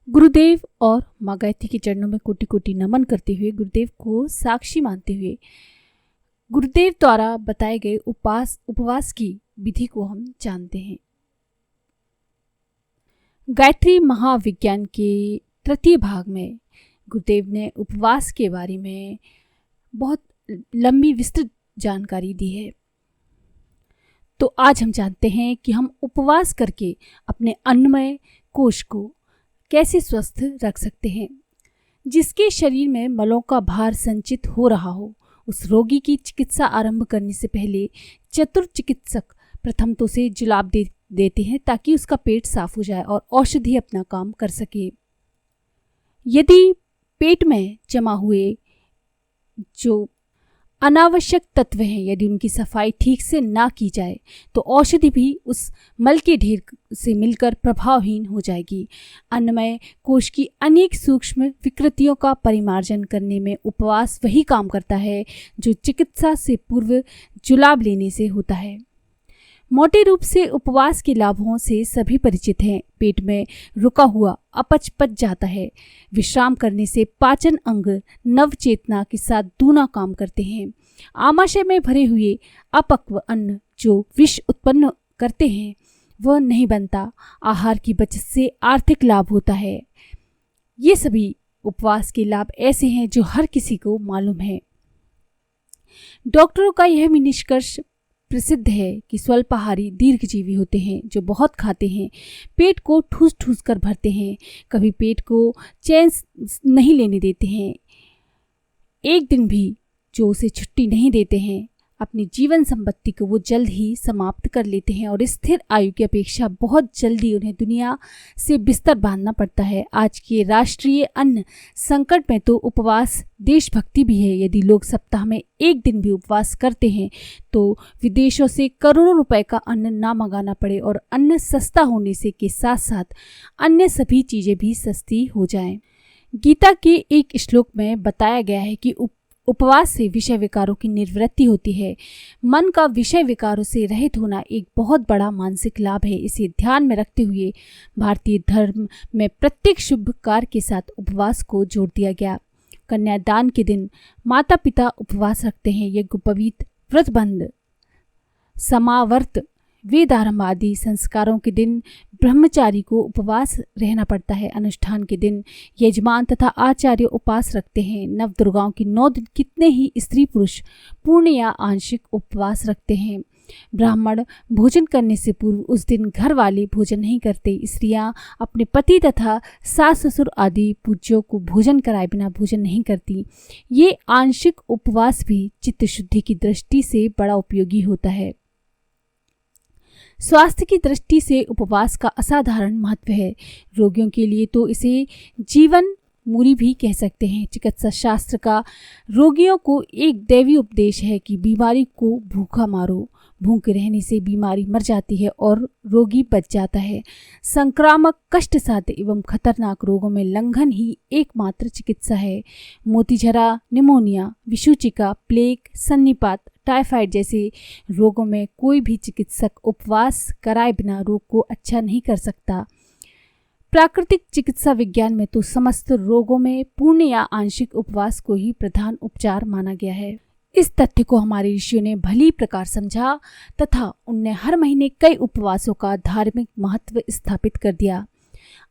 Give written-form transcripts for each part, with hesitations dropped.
गुरुदेव और माँ गायत्री के चरणों में कोटि कोटि नमन करते हुए, गुरुदेव को साक्षी मानते हुए, गुरुदेव द्वारा बताए गए उपवास की विधि को हम जानते हैं। गायत्री महाविज्ञान के तृतीय भाग में गुरुदेव ने उपवास के बारे में बहुत लंबी विस्तृत जानकारी दी है। तो आज हम जानते हैं कि हम उपवास करके अपने अन्नमय कोश को कैसे स्वस्थ रख सकते हैं। जिसके शरीर में मलों का भार संचित हो रहा हो, उस रोगी की चिकित्सा आरंभ करने से पहले चतुर चिकित्सक प्रथम तो उसे जुलाब देते हैं ताकि उसका पेट साफ हो जाए और औषधि अपना काम कर सके। यदि पेट में जमा हुए जो अनावश्यक तत्व हैं, यदि उनकी सफाई ठीक से ना की जाए तो औषधि भी उस मल के ढेर से मिलकर प्रभावहीन हो जाएगी। अन्नमय कोश की अनेक सूक्ष्म विकृतियों का परिमार्जन करने में उपवास वही काम करता है जो चिकित्सा से पूर्व जुलाब लेने से होता है। मोटे रूप से उपवास के लाभों से सभी परिचित हैं। पेट में रुका हुआ अपच पच जाता है। विश्राम करने से पाचन अंग नव चेतना के साथ दूना काम करते हैं। आमाशय में भरे हुए अपक्व अन्न जो विष उत्पन्न करते हैं वह नहीं बनता। आहार की बचत से आर्थिक लाभ होता है। ये सभी उपवास के लाभ ऐसे हैं जो हर किसी को मालूम है। डॉक्टरों का यह भी निष्कर्ष प्रसिद्ध है कि स्वल्पाहारी दीर्घजीवी होते हैं जो बहुत खाते हैं, पेट को ठूस ठूस कर भरते हैं, कभी पेट को चैन नहीं लेने देते हैं, एक दिन भी जो उसे छुट्टी नहीं देते हैं। अपनी जीवन संपत्ति को वो जल्द ही समाप्त कर लेते हैं और स्थिर आयु की अपेक्षा बहुत जल्दी उन्हें दुनिया से बिस्तर बांधना पड़ता है। आज के राष्ट्रीय अन्न संकट में तो उपवास देशभक्ति भी है। यदि लोग सप्ताह में एक दिन भी उपवास करते हैं तो विदेशों से करोड़ों रुपए का अन्न ना मंगाना पड़े और अन्न सस्ता होने से के साथ साथ अन्य सभी चीज़ें भी सस्ती हो जाएं। गीता के एक श्लोक में बताया गया है कि उपवास से विषय विकारों की निवृत्ति होती है। मन का विषय विकारों से रहित होना एक बहुत बड़ा मानसिक लाभ है। इसे ध्यान में रखते हुए भारतीय धर्म में प्रत्येक शुभ कार्य के साथ उपवास को जोड़ दिया गया। कन्यादान के दिन माता पिता उपवास रखते हैं। यज्ञोपवीत, व्रतबंध, समावर्त, वेदारंभ आदि संस्कारों के दिन ब्रह्मचारी को उपवास रहना पड़ता है। अनुष्ठान के दिन यजमान तथा आचार्य उपवास रखते हैं। नवदुर्गाओं की 9 दिन कितने ही स्त्री पुरुष पूर्ण या आंशिक उपवास रखते हैं। ब्राह्मण भोजन करने से पूर्व उस दिन घर वाले भोजन नहीं करते। स्त्रियां अपने पति तथा सास ससुर आदि पूज्यों को भोजन कराए बिना भोजन नहीं करती। ये आंशिक उपवास भी चित्त शुद्धि की दृष्टि से बड़ा उपयोगी होता है। स्वास्थ्य की दृष्टि से उपवास का असाधारण महत्व है। रोगियों के लिए तो इसे जीवन मूरी भी कह सकते हैं। चिकित्सा शास्त्र का रोगियों को एक दैवी उपदेश है कि बीमारी को भूखा मारो। भूखे रहने से बीमारी मर जाती है और रोगी बच जाता है। संक्रामक, कष्टसाध्य एवं खतरनाक रोगों में लंघन ही एकमात्र चिकित्सा है। मोतीझरा, निमोनिया, विषुचिका, प्लेग, सन्निपात, टाइफाइड जैसे रोगों में कोई भी चिकित्सक उपवास कराए बिना रोग को अच्छा नहीं कर सकता। प्राकृतिक चिकित्सा विज्ञान में तो समस्त रोगों में पूर्ण या आंशिक उपवास को ही प्रधान उपचार माना गया है। इस तथ्य को हमारे ऋषियों ने भली प्रकार समझा तथा उनने हर महीने कई उपवासों का धार्मिक महत्व स्थापित कर दिया।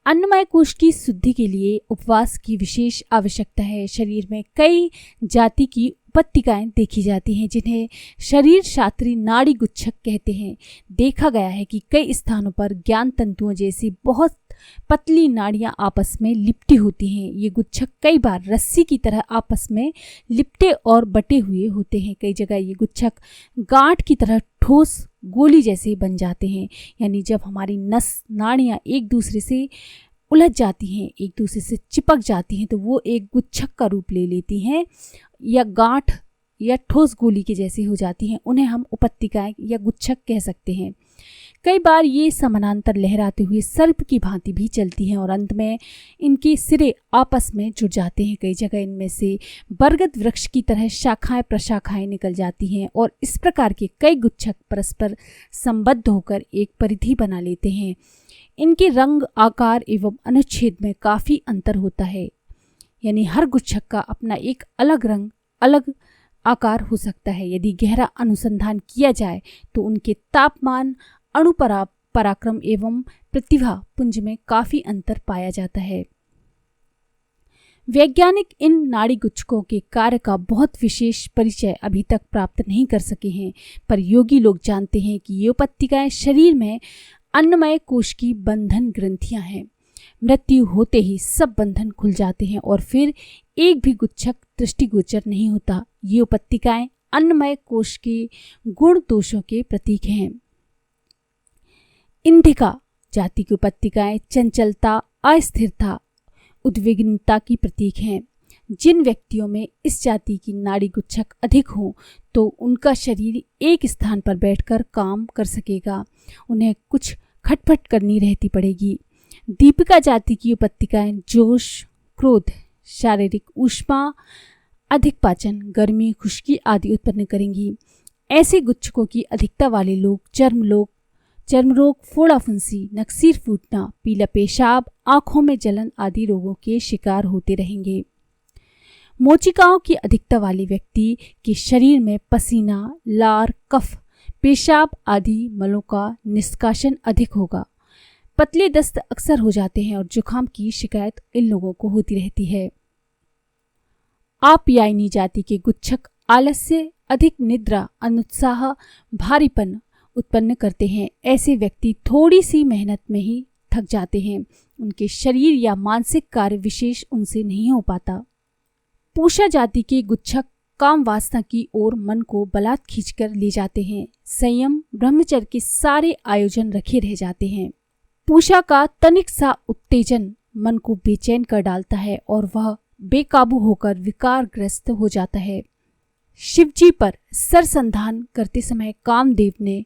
अन्नमय कोश की शुद्धि के लिए उपवास की विशेष आवश्यकता है। शरीर में कई जाति की उपत्तिकाएं देखी जाती हैं जिन्हें शरीर शास्त्री नाड़ी गुच्छक कहते हैं। देखा गया है कि कई स्थानों पर ज्ञान तंतुओं जैसी बहुत पतली नाड़ियां आपस में लिपटी होती हैं। ये गुच्छक कई बार रस्सी की तरह आपस में लिपटे और बटे हुए होते हैं। कई जगह ये गुच्छक गांठ की तरह ठोस गोली जैसे बन जाते हैं। यानी जब हमारी नस नाड़ियां एक दूसरे से उलझ जाती हैं, एक दूसरे से चिपक जाती हैं, तो वो एक गुच्छक का रूप ले लेती हैं या गांठ या ठोस गोली के जैसी हो जाती हैं। उन्हें हम उपत्तिकाएं या गुच्छक कह सकते हैं। कई बार ये समानांतर लहराते हुए सर्प की भांति भी चलती हैं और अंत में इनके सिरे आपस में जुड़ जाते हैं। कई जगह इनमें से बरगद वृक्ष की तरह शाखाएं प्रशाखाएं निकल जाती हैं और इस प्रकार के कई गुच्छक परस्पर संबद्ध होकर एक परिधि बना लेते हैं। इनके रंग, आकार एवं अनुच्छेद में काफ़ी अंतर होता है, यानी हर गुच्छक का अपना एक अलग रंग, अलग आकार हो सकता है। यदि गहरा अनुसंधान किया जाए तो उनके तापमान, अणु पराक्रम एवं प्रतिभा पुंज में काफ़ी अंतर पाया जाता है। वैज्ञानिक इन नाड़ी गुच्छकों के कार्य का बहुत विशेष परिचय अभी तक प्राप्त नहीं कर सके हैं, पर योगी लोग जानते हैं कि ये उपत्तिकाएं शरीर में अन्नमय कोश की बंधन ग्रंथियां हैं। मृत्यु होते ही सब बंधन खुल जाते हैं और फिर एक भी गुच्छक दृष्टिगोचर नहीं होता। ये उपत्तिकाएं अन्नमय कोश के गुण दोषों के प्रतीक हैं। इंधिका जाति की उपत्तिकाएं चंचलता, अस्थिरता, उद्विग्नता की प्रतीक हैं। जिन व्यक्तियों में इस जाति की नाड़ी गुच्छक अधिक हो तो उनका शरीर एक स्थान पर बैठकर काम कर सकेगा, उन्हें कुछ खटपट करनी रहती पड़ेगी। दीपिका जाति की उपत्तिकाएं जोश, क्रोध, शारीरिक ऊष्मा, अधिक पाचन, गर्मी, खुश्की आदि उत्पन्न करेंगी। ऐसे गुच्छकों की अधिकता वाले लोग चर्म रोग, फोड़ा फुंसी, नक्सीर फूटना, पीला पेशाब, आंखों में जलन आदि रोगों के शिकार होते रहेंगे। मोचिकाओं की अधिकता वाले व्यक्ति के शरीर में पसीना, लार, कफ, पेशाब आदि मलों का निष्कासन अधिक होगा। पतले दस्त अक्सर हो जाते हैं और जुकाम की शिकायत इन लोगों को होती रहती है। आप्यायनी जाति के गुच्छक आलस्य, अधिक निद्रा, अनुत्साह, भारीपन उत्पन्न करते हैं। ऐसे व्यक्ति थोड़ी सी मेहनत में ही थक जाते हैं, उनके शरीर या मानसिक कार्य विशेष उनसे नहीं हो पाता। पूषा जाति के गुच्छक काम वासना की ओर मन को बलात् खींचकर ले जाते हैं। संयम, ब्रह्मचर्य के सारे आयोजन रखे रह जाते हैं। पूषा का तनिक सा उत्तेजन मन को बेचैन कर डालता है और वह बेकाबू होकर विकारग्रस्त हो जाता है। शिवजी पर सरसंधान करते समय कामदेव ने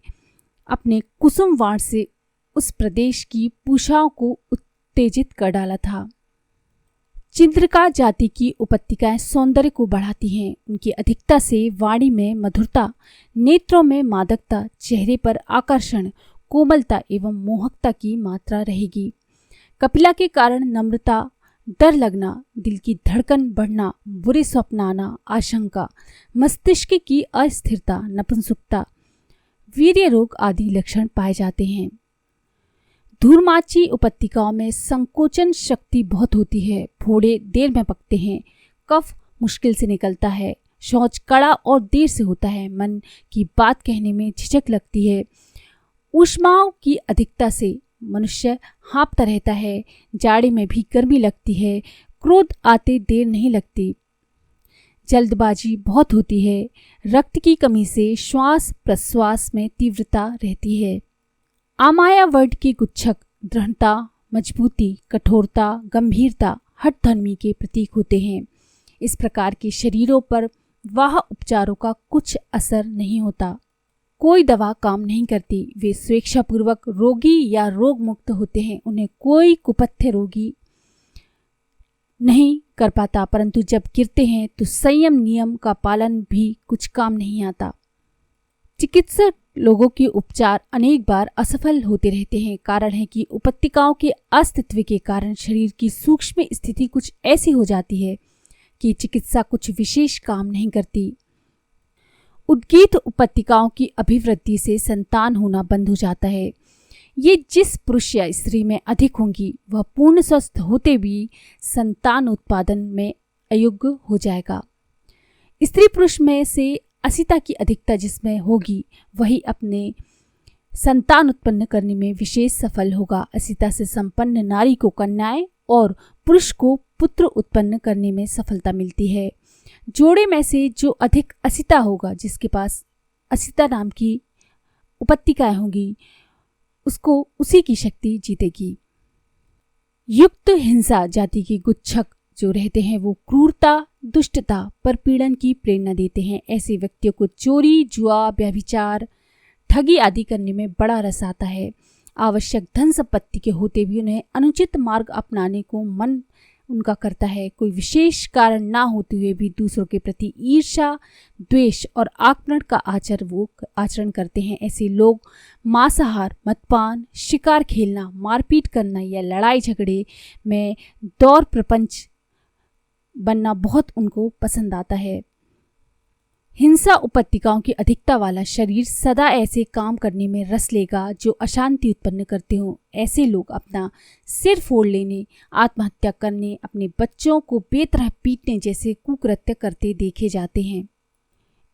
अपने कुसुम वाण से उस प्रदेश की पूषाओं को उत्तेजित कर डाला था। चिंद्रिका जाति की उपत्तिकाएं सौंदर्य को बढ़ाती हैं। उनकी अधिकता से वाणी में मधुरता, नेत्रों में मादकता, चेहरे पर आकर्षण, कोमलता एवं मोहकता की मात्रा रहेगी। कपिला के कारण नम्रता, डर लगना, दिल की धड़कन बढ़ना, बुरे स्वप्न आना, आशंका, मस्तिष्क की अस्थिरता, नपुंसकता, वीर्य रोग आदि लक्षण पाए जाते हैं। धूर्माची उपत्तिकाओं में संकोचन शक्ति बहुत होती है। फोड़े देर में पकते हैं। कफ मुश्किल से निकलता है। शौच कड़ा और देर से होता है। मन की बात कहने में झिझक लगती है। ऊष्माओं की अधिकता से मनुष्य हाँफता रहता है। जाड़े में भी गर्मी लगती है। क्रोध आते देर नहीं लगती। जल्दबाजी बहुत होती है। रक्त की कमी से श्वास प्रश्वास में तीव्रता रहती है। आमाया वर्ड के गुच्छक दृढ़ता, मजबूती, कठोरता, गंभीरता, हठधर्मी के प्रतीक होते हैं। इस प्रकार के शरीरों पर वाह उपचारों का कुछ असर नहीं होता। कोई दवा काम नहीं करती। वे स्वेच्छापूर्वक रोगी या रोग मुक्त होते हैं। उन्हें कोई कुपथ्य रोगी नहीं कर पाता, परंतु जब गिरते हैं तो संयम नियम का पालन भी कुछ काम नहीं आता। चिकित्सक लोगों के उपचार अनेक बार असफल होते रहते हैं। कारण है कि उपत्तिकाओं के अस्तित्व के कारण शरीर की सूक्ष्म स्थिति कुछ ऐसी हो जाती है कि चिकित्सा कुछ विशेष काम नहीं करती। उद्गीत उपत्तिकाओं की अभिवृद्धि से संतान होना बंद हो जाता है। ये जिस पुरुष या स्त्री में अधिक होंगी वह पूर्ण स्वस्थ होते भी संतान उत्पादन में अयोग्य हो जाएगा। स्त्री पुरुष में से असिता की अधिकता जिसमें होगी वही अपने संतान उत्पन्न करने में विशेष सफल होगा। असिता से संपन्न नारी को कन्याएं और पुरुष को पुत्र उत्पन्न करने में सफलता मिलती है। जोड़े में से जो अधिक असिता होगा, जिसके पास असिता नाम की उपत्तिकाएं होंगी, उसको उसी की शक्ति जीतेगी। युक्त हिंसा जाति के गुच्छक जो रहते हैं वो क्रूरता, दुष्टता, परपीड़न की प्रेरणा देते हैं। ऐसे व्यक्तियों को चोरी, जुआ, व्यभिचार, ठगी आदि करने में बड़ा रस आता है। आवश्यक धन संपत्ति के होते भी उन्हें अनुचित मार्ग अपनाने को मन उनका करता है। कोई विशेष कारण ना होते हुए भी दूसरों के प्रति ईर्ष्या, द्वेष और आक्रमण का आचरण करते हैं। ऐसे लोग मांसाहार, मदपान, शिकार खेलना, मारपीट करना या लड़ाई झगड़े में दौर प्रपंच बनना बहुत उनको पसंद आता है। हिंसा उपत्तिकाओं की अधिकता वाला शरीर सदा ऐसे काम करने में रस लेगा जो अशांति उत्पन्न करते हों। ऐसे लोग अपना सिर फोड़ लेने, आत्महत्या करने, अपने बच्चों को बेतरह पीटने जैसे कुकृत्य करते देखे जाते हैं।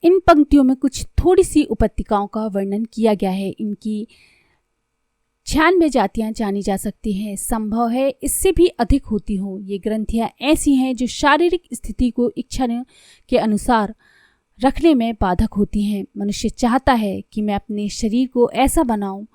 इन पंक्तियों में कुछ थोड़ी सी उपत्तिकाओं का वर्णन किया गया है। इनकी 96 जातियां जानी जा सकती हैं। संभव है इससे भी अधिक होती हों। ये ग्रंथियां ऐसी हैं जो शारीरिक स्थिति को इच्छा के अनुसार रखने में बाधक होती हैं। मनुष्य चाहता है कि मैं अपने शरीर को ऐसा बनाऊं।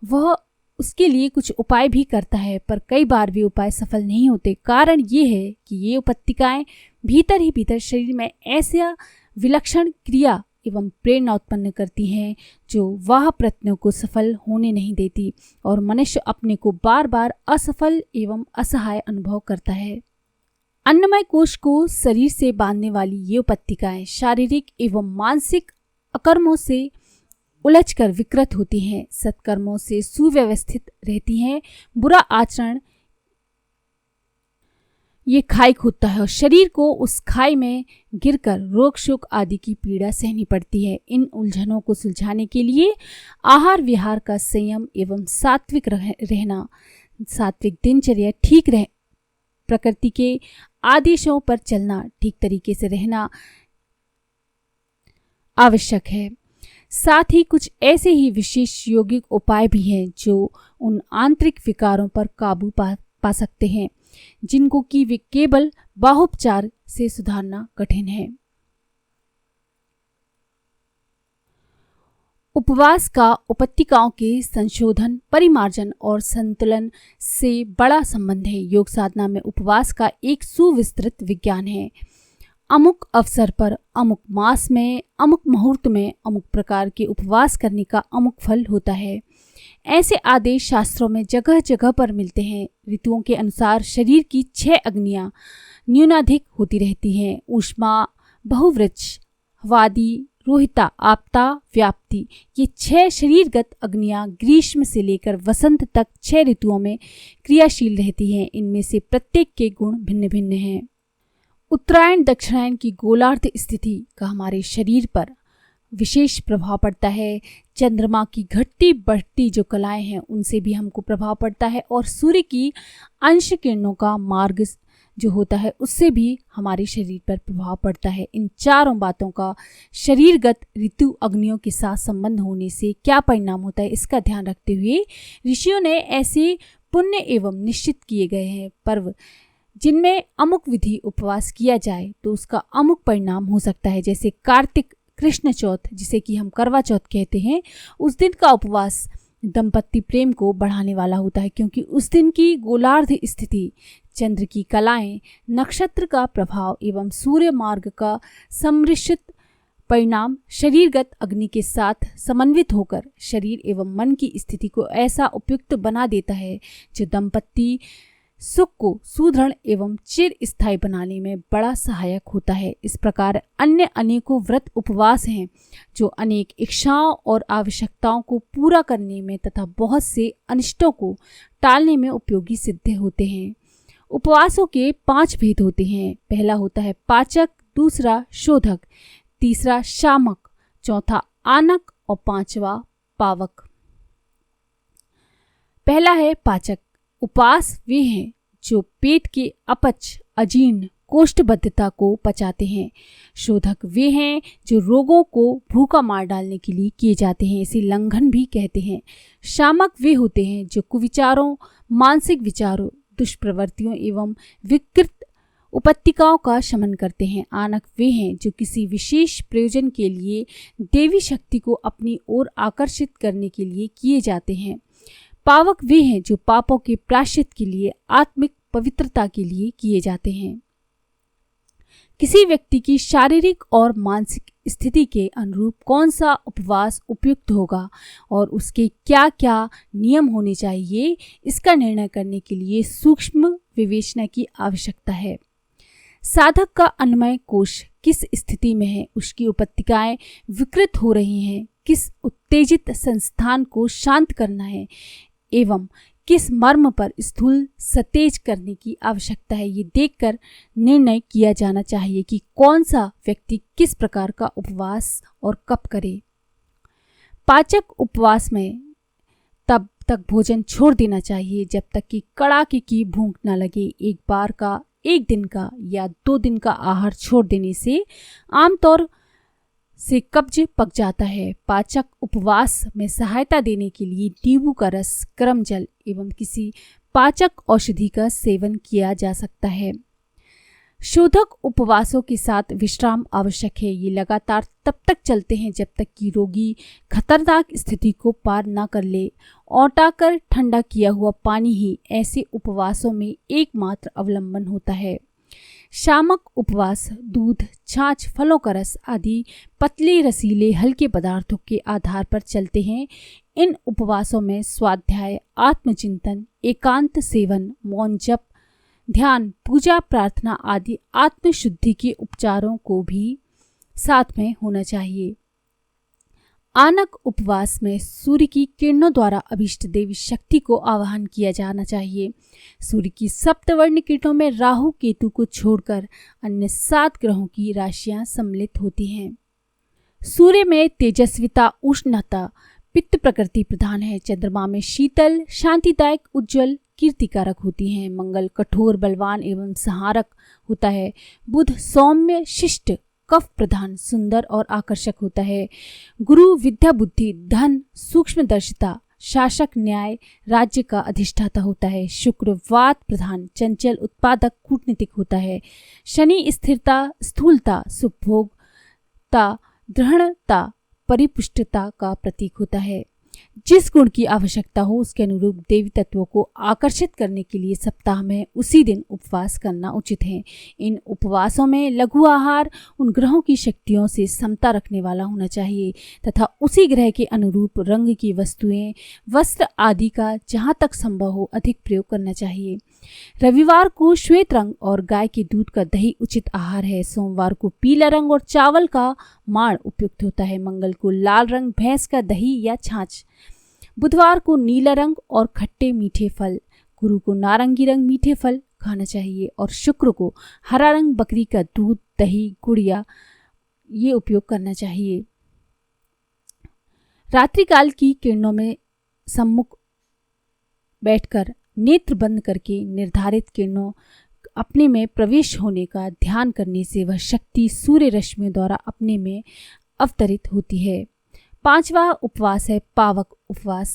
वह उसके लिए कुछ उपाय भी करता है, पर कई बार वे उपाय सफल नहीं होते। कारण ये है कि ये उपत्तिकाएं भीतर ही भीतर शरीर में ऐसा विलक्षण क्रिया एवं प्रेरणा उत्पन्न करती हैं जो वह प्रयत्नों को सफल होने नहीं देती और मनुष्य अपने को बार बार असफल एवं असहाय अनुभव करता है। अन्नमय कोश को शरीर से बांधने वाली ये उपत्तिकाएं शारीरिक एवं मानसिक अकर्मों से उलझकर विकृत होती हैं, सत्कर्मों से सुव्यवस्थित रहती हैं। बुरा आचरण ये खाई खोदता है और शरीर को उस खाई में गिरकर रोग शोक आदि की पीड़ा सहनी पड़ती है। इन उलझनों को सुलझाने के लिए आहार विहार का संयम एवं सात्विक रहना, सात्विक दिनचर्या, ठीक रह प्रकृति के आदेशों पर चलना, ठीक तरीके से रहना आवश्यक है। साथ ही कुछ ऐसे ही विशेष यौगिक उपाय भी हैं जो उन आंतरिक विकारों पर काबू पा सकते हैं जिनको कि वे केवल बाहोपचार से सुधारना कठिन है। उपवास का उपत्तिकाओं के संशोधन, परिमार्जन और संतुलन से बड़ा संबंध है। योग साधना में उपवास का एक सुविस्तृत विज्ञान है। अमुक अवसर पर, अमुक मास में, अमुक मुहूर्त में अमुक प्रकार के उपवास करने का अमुक फल होता है। ऐसे आदेश शास्त्रों में जगह जगह पर मिलते हैं। ऋतुओं के अनुसार शरीर की 6 अग्नियां न्यूनाधिक होती रहती हैं। ऊष्मा, बहुवृक्ष, वादी, रोहिता, आपता, व्याप्ति, ये 6 शरीरगत अग्नियां ग्रीष्म से लेकर वसंत तक 6 ऋतुओं में क्रियाशील रहती हैं। इनमें से प्रत्येक के गुण भिन्न भिन्न हैं। उत्तरायण दक्षिणायन की गोलार्ध स्थिति का हमारे शरीर पर विशेष प्रभाव पड़ता है। चंद्रमा की घटती बढ़ती जो कलाएं हैं उनसे भी हमको प्रभाव पड़ता है और सूर्य की अंश किरणों का मार्ग जो होता है उससे भी हमारे शरीर पर प्रभाव पड़ता है। इन चारों बातों का शरीरगत ऋतु अग्नियों के साथ संबंध होने से क्या परिणाम होता है इसका ध्यान रखते हुए ऋषियों ने ऐसे पुण्य एवं निश्चित किए गए हैं पर्व जिनमें अमुक विधि उपवास किया जाए तो उसका अमुक परिणाम हो सकता है। जैसे कार्तिक कृष्ण चौथ, जिसे कि हम करवा चौथ कहते हैं, उस दिन का उपवास दंपत्ति प्रेम को बढ़ाने वाला होता है क्योंकि उस दिन की गोलार्ध स्थिति, चंद्र की कलाएं, नक्षत्र का प्रभाव एवं सूर्य मार्ग का सम्मिश्रित परिणाम शरीरगत अग्नि के साथ समन्वित होकर शरीर एवं मन की स्थिति को ऐसा उपयुक्त बना देता है जो दंपत्ति सुख को सुदृढ़ एवं चिर स्थायी बनाने में बड़ा सहायक होता है। इस प्रकार अन्य अनेकों व्रत उपवास हैं जो अनेक इच्छाओं और आवश्यकताओं को पूरा करने में तथा बहुत से अनिष्टों को टालने में उपयोगी सिद्ध होते हैं। उपवासों के 5 भेद होते हैं। पहला होता है पाचक, दूसरा शोधक, तीसरा शामक, चौथा आनक और 5वां पावक। पहला है पाचक। उपवास वे हैं जो पेट के अपच, अजीर्ण, कोष्ठबद्धता को पचाते हैं। शोधक वे हैं जो रोगों को भूखा मार डालने के लिए किए जाते हैं, इसे लंघन भी कहते हैं। शामक वे होते हैं जो कुविचारों, मानसिक विचारों, दुष्प्रवृत्तियों एवं विकृत उपत्तिकाओं का शमन करते हैं। आनक वे हैं जो किसी विशेष प्रयोजन के लिए देवी शक्ति को अपनी ओर आकर्षित करने के लिए किए जाते हैं। पावक वे हैं जो पापों के प्रायश्चित के लिए, आत्मिक पवित्रता के लिए किए जाते हैं। किसी व्यक्ति की शारीरिक और मानसिक स्थिति के अनुरूप कौन सा उपवास उपयुक्त होगा और उसके क्या क्या नियम होने चाहिए, इसका निर्णय करने के लिए सूक्ष्म विवेचना की आवश्यकता है। साधक का अन्नमय कोश किस स्थिति में है, उसकी उपत्तिकाएं विकृत हो रही हैं, किस उत्तेजित संस्थान को शांत करना है एवं किस मर्म पर स्थूल सतेज करने की आवश्यकता है, ये देखकर निर्णय किया जाना चाहिए कि कौन सा व्यक्ति किस प्रकार का उपवास और कब करे। पाचक उपवास में तब तक भोजन छोड़ देना चाहिए जब तक कि कड़ाके की भूख न लगे। एक बार का, एक दिन का या 2 दिन का आहार छोड़ देने से आमतौर से कब्ज पक जाता है। पाचक उपवास में सहायता देने के लिए नींबू का रस, गर्म जल एवं किसी पाचक औषधि का सेवन किया जा सकता है। शोधक उपवासों के साथ विश्राम आवश्यक है। ये लगातार तब तक चलते हैं जब तक कि रोगी खतरनाक स्थिति को पार न कर ले। औटाकर ठंडा किया हुआ पानी ही ऐसे उपवासों में एकमात्र अवलंबन होता है। शामक उपवास दूध, छाछ, फलों का रस आदि पतले रसीले हल्के पदार्थों के आधार पर चलते हैं। इन उपवासों में स्वाध्याय, आत्मचिंतन, एकांत सेवन, मौन जप, ध्यान, पूजा, प्रार्थना आदि आत्मशुद्धि के उपचारों को भी साथ में होना चाहिए। आनक उपवास में सूर्य की किरणों द्वारा अभिष्ट देवी शक्ति को आवाहन किया जाना चाहिए। सूर्य की सप्तवर्ण किरणों में राहु केतु को छोड़कर अन्य 7 ग्रहों की राशियां सम्मिलित होती हैं। सूर्य में तेजस्विता, उष्णता, पित्त प्रकृति प्रधान है। चंद्रमा में शीतल, शांतिदायक, उज्जवल, कीर्तिकारक होती हैं। मंगल कठोर, बलवान एवं संहारक होता है। बुध सौम्य, शिष्ट, कफ प्रधान, सुंदर और आकर्षक होता है। गुरु विद्या, बुद्धि, धन, सूक्ष्मदर्शिता, शासक, न्याय, राज्य का अधिष्ठाता होता है। शुक्र वात प्रधान, चंचल, उत्पादक, कूटनीतिक होता है। शनि स्थिरता, स्थूलता, सुभोगता, दृढ़ता, परिपुष्टता का प्रतीक होता है। जिस गुण की आवश्यकता हो उसके अनुरूप देवी तत्वों को आकर्षित करने के लिए सप्ताह में उसी दिन उपवास करना उचित है। इन उपवासों में लघु आहार उन ग्रहों की शक्तियों से समता रखने वाला होना चाहिए तथा उसी ग्रह के अनुरूप रंग की वस्तुएं, वस्त्र आदि का जहां तक संभव हो अधिक प्रयोग करना चाहिए। रविवार को श्वेत रंग और गाय के दूध का दही उचित आहार है। सोमवार को पीला रंग और चावल का माड़ उपयुक्त होता है। मंगल को लाल रंग, भैंस का दही या छाछ। बुधवार को नीला रंग और खट्टे मीठे फल। गुरु को नारंगी रंग मीठे फल खाना चाहिए और शुक्र को हरा रंग, बकरी का दूध, दही, गुड़िया ये उपयोग करना चाहिए। रात्रिकाल की किरणों में सम्मुख बैठकर नेत्र बंद करके निर्धारित किरणों अपने में प्रवेश होने का ध्यान करने से वह शक्ति सूर्य रश्मियों द्वारा अपने में अवतरित होती है। 5वां उपवास है पावक उपवास।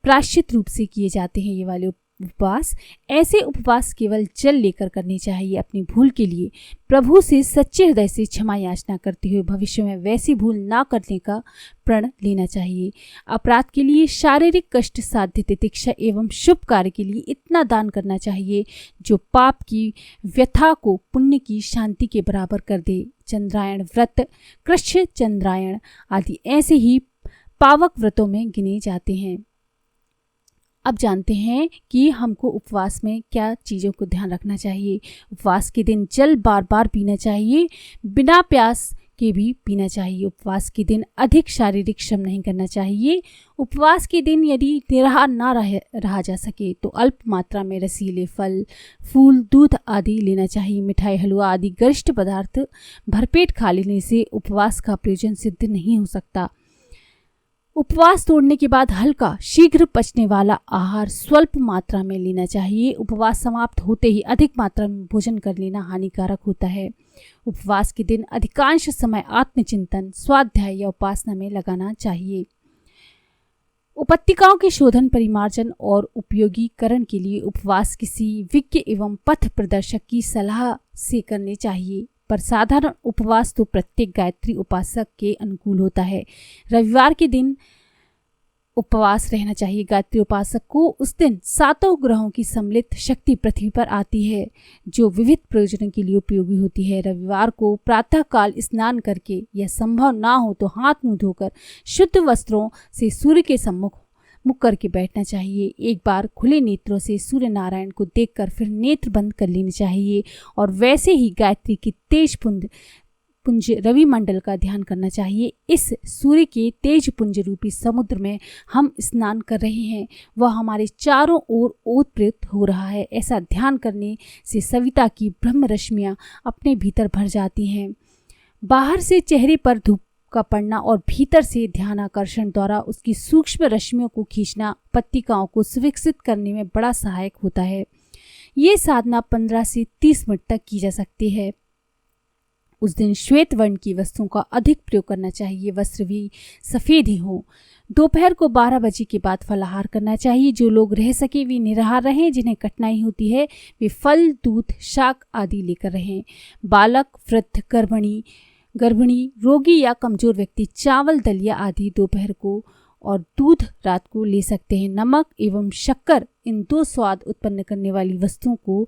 प्रायश्चित रूप से किए जाते हैं ये वाले उपवास। ऐसे उपवास केवल जल लेकर करने चाहिए। अपनी भूल के लिए प्रभु से सच्चे हृदय से क्षमा याचना करते हुए भविष्य में वैसी भूल ना करने का प्रण लेना चाहिए। अपराध के लिए, शारीरिक कष्ट साध्य तितिक्षा एवं शुभ कार्य के लिए इतना दान करना चाहिए जो पाप की व्यथा को पुण्य की शांति के बराबर कर दे। चंद्रायण व्रत, कृष्ण चंद्रायण आदि ऐसे ही पावक व्रतों में गिने जाते हैं। अब जानते हैं कि हमको उपवास में क्या चीज़ों को ध्यान रखना चाहिए। उपवास के दिन जल बार बार पीना चाहिए, बिना प्यास के भी पीना चाहिए। उपवास के दिन अधिक शारीरिक श्रम नहीं करना चाहिए। उपवास के दिन यदि निराहार ना रहा जा सके तो अल्प मात्रा में रसीले फल, फूल, दूध आदि लेना चाहिए। मिठाई, हलवा आदि गरिष्ठ पदार्थ भरपेट खा लेने से उपवास का प्रयोजन सिद्ध नहीं हो सकता। उपवास तोड़ने के बाद हल्का, शीघ्र पचने वाला आहार स्वल्प मात्रा में लेना चाहिए। उपवास समाप्त होते ही अधिक मात्रा में भोजन कर लेना हानिकारक होता है। उपवास के दिन अधिकांश समय आत्मचिंतन, स्वाध्याय या उपासना में लगाना चाहिए। उपत्तिकाओं के शोधन, परिमार्जन और उपयोगीकरण के लिए उपवास किसी विज्ञ एवं पथ प्रदर्शक की सलाह से करने चाहिए, पर साधारण उपवास तो प्रत्येक गायत्री उपासक के अनुकूल होता है। रविवार के दिन उपवास रहना चाहिए। गायत्री उपासक को उस दिन 7 ग्रहों की सम्मिलित शक्ति पृथ्वी पर आती है जो विविध प्रयोजनों के लिए उपयोगी होती है। रविवार को प्रातः काल स्नान करके, यह संभव ना हो तो हाथ मुंह धोकर शुद्ध वस्त्रों से सूर्य के सम्मुख मुख करके बैठना चाहिए। एक बार खुले नेत्रों से सूर्य नारायण को देखकर फिर नेत्र बंद कर लेने चाहिए और वैसे ही गायत्री की तेज पुंज रवि मंडल का ध्यान करना चाहिए। इस सूर्य के तेज पुंज रूपी समुद्र में हम स्नान कर रहे हैं, वह हमारे चारों ओर ओतप्रोत हो रहा है। ऐसा ध्यान करने से सविता की ब्रह्म रश्मियाँ अपने भीतर भर जाती हैं। बाहर से चेहरे पर धूप का पड़ना और भीतर से ध्यानाकर्षण द्वारा उसकी सूक्ष्म रश्मियों को खींचना पत्रिकाओं को सुविकसित करने में बड़ा सहायक होता है। ये साधना 15 से 30 मिनट तक की जा सकती है। उस दिन श्वेत वर्ण की वस्तुओं का अधिक प्रयोग करना चाहिए, वस्त्र भी सफ़ेद ही हो। दोपहर को 12 बजे के बाद फलाहार करना चाहिए। जो लोग रह सके वे निराहार रहें, जिन्हें कठिनाई होती है वे फल, दूध, शाक आदि लेकर रहें। बालक, वृद्ध, गर्भिणी, रोगी या कमजोर व्यक्ति चावल, दलिया आदि दोपहर को और दूध रात को ले सकते हैं। नमक एवं शक्कर, इन 2 स्वाद उत्पन्न करने वाली वस्तुओं को